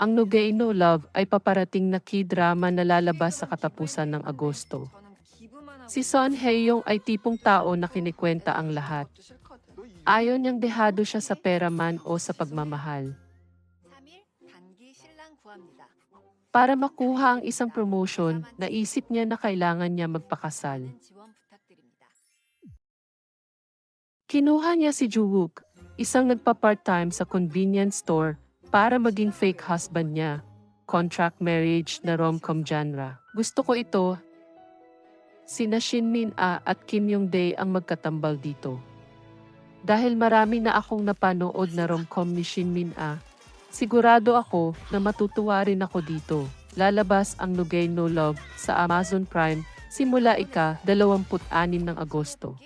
Ang No Gay No Love ay paparating na K-drama na lalabas sa katapusan ng Agosto. Si Son Hye-young ay tipong tao na kinikwenta ang lahat. Ayaw niyang dehado siya sa pera man o sa pagmamahal. Para makuha ang isang promotion, naisip niya na kailangan niya magpakasal. Kinuha niya si Joo-wook, isang nagpa-part-time sa convenience store, para maging fake husband niya. Contract marriage na rom-com genre. Gusto ko ito. Sina Shin Min-a at Kim Yong-dae ang magkatambal dito. Dahil marami na akong napanood na rom-com ni Shin Min-a, sigurado ako na matutuwa rin ako dito. Lalabas ang No Gay No Love sa Amazon Prime simula ika-26 ng Agosto.